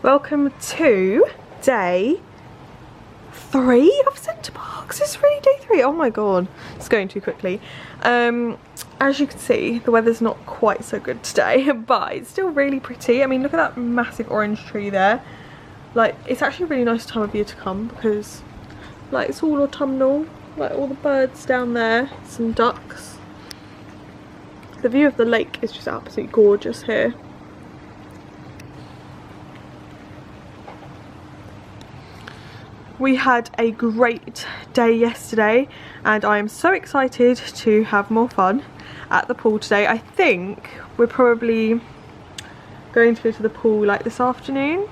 Welcome to day 3 of Center Parcs. It's really day 3. Oh my god, it's going too quickly. As you can see, the weather's not quite so good today, but it's still really pretty. I mean, look at that massive orange tree there. Like, it's actually a really nice time of year to come because, like, it's all autumnal. Like, all the birds down there, some ducks. The view of the lake is just absolutely gorgeous here. We had a great day yesterday and I am so excited to have more fun at the pool today. I think we're probably going to go to the pool like this afternoon.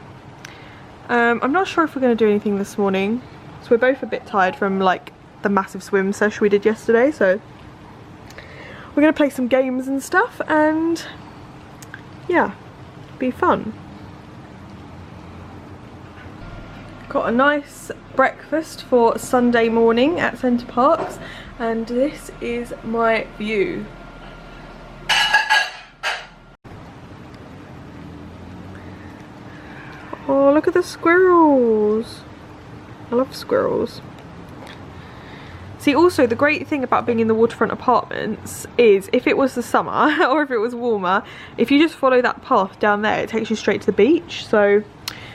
I'm not sure if we're going to do anything this morning. So we're both a bit tired from like the massive swim session we did yesterday. So we're going to play some games and stuff and yeah, be fun. Got a nice breakfast for Sunday morning at Center Parcs and this is my view. Oh, look at the squirrels. I love squirrels. See, also the great thing about being in the waterfront apartments is if it was the summer or if it was warmer, if you just follow that path down there, it takes you straight to the beach. So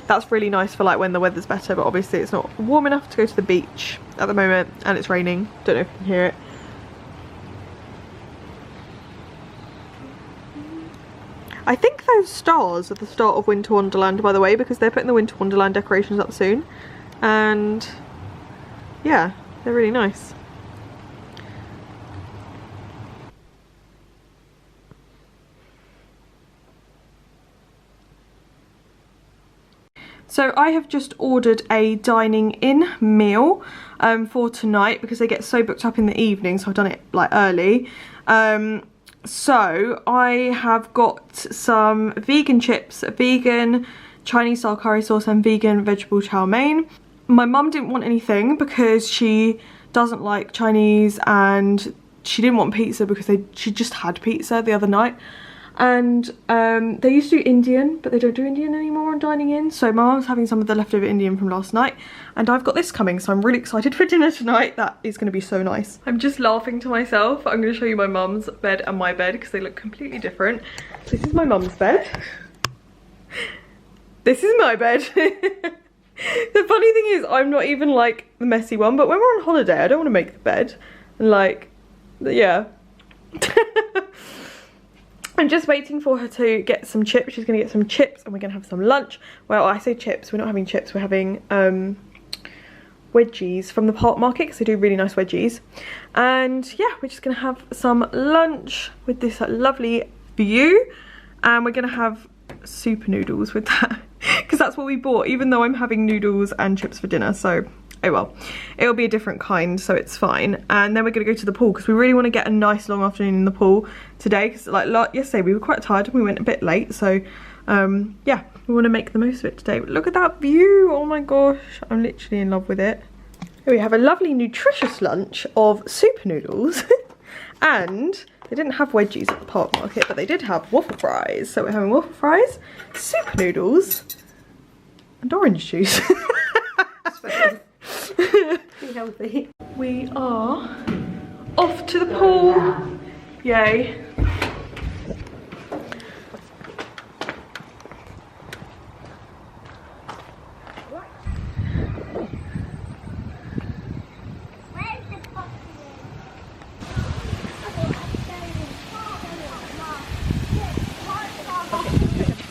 that's really nice for like when the weather's better, but obviously it's not warm enough to go to the beach at the moment and it's raining. Don't know if you can hear it. I think those stars are the start of Winter Wonderland, by the way, because they're putting the Winter Wonderland decorations up soon. And yeah, they're really nice. So I have just ordered a dining in meal for tonight because they get so booked up in the evening, so I've done it like early. So I have got some vegan chips, vegan Chinese style curry sauce and vegan vegetable chow mein. My mum didn't want anything because she doesn't like Chinese and she didn't want pizza because she just had pizza the other night. And they used to do Indian, but they don't do Indian anymore on dining in. So my mum's having some of the leftover Indian from last night and I've got this coming, so I'm really excited for dinner tonight. That is going to be so nice. I'm just laughing to myself. I'm going to show you my mum's bed and my bed because they look completely different. This is my mum's bed. This is my bed. The funny thing is I'm not even like the messy one, but when we're on holiday I don't want to make the bed and like, yeah. I'm just waiting for her to get some chips. She's going to get some chips and we're going to have some lunch. Well, I say chips, we're not having chips, we're having wedgies from the park market because they do really nice wedgies. And yeah, we're just going to have some lunch with this lovely view and we're going to have super noodles with that because that's what we bought, even though I'm having noodles and chips for dinner. So oh well, it'll be a different kind, so it's fine. And then we're gonna go to the pool because we really want to get a nice long afternoon in the pool today because like yesterday we were quite tired and we went a bit late, so yeah, we want to make the most of it today. But look at that view, oh my gosh, I'm literally in love with it. Here we have a lovely nutritious lunch of super noodles and they didn't have wedgies at the park market, but they did have waffle fries. So we're having waffle fries, super noodles and orange juice. Be healthy. We are off to the pool. Yay.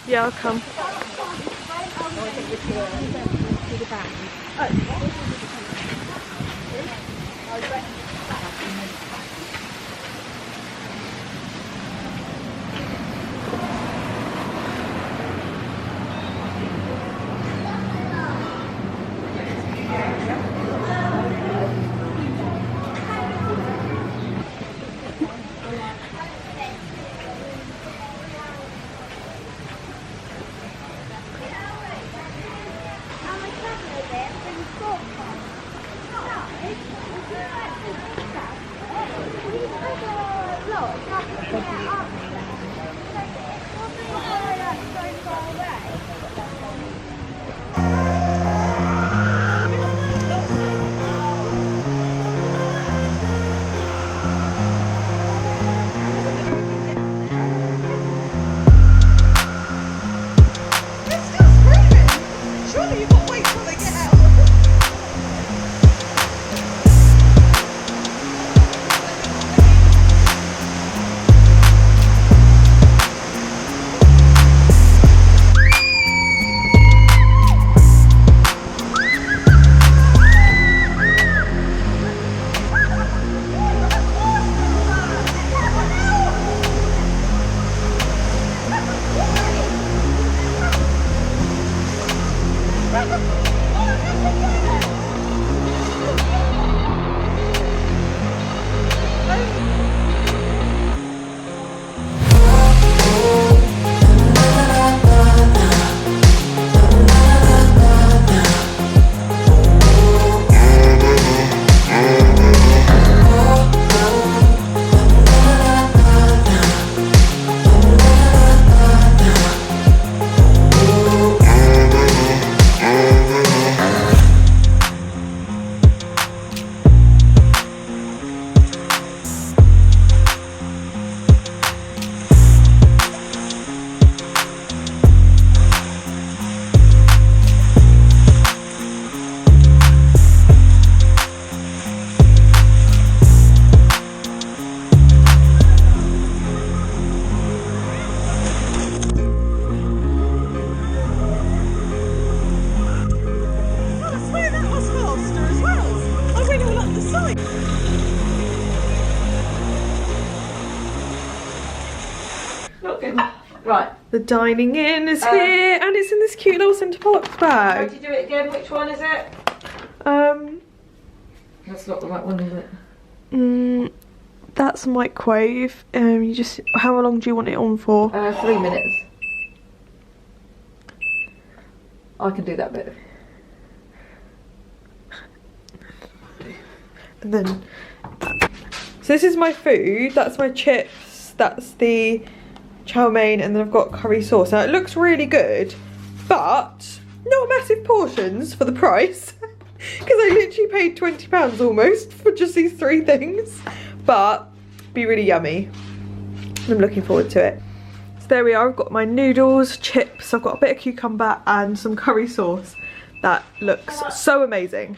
Yeah, I'll come. not good. Right. The dining in is here, and it's in this cute little Center Parcs How bag. do you do it again? Which one is it? That's not the right one, is it? That's a microwave. You just, how long do you want it on for? 3 minutes. I can do that bit. And then, so this is my food. That's my chips. That's the chow mein, and then I've got curry sauce. Now it looks really good, but not massive portions for the price. Because I literally paid £20 almost for just these 3 things. But be really yummy. I'm looking forward to it. So there we are. I've got my noodles, chips. I've got a bit of cucumber and some curry sauce. That looks so amazing.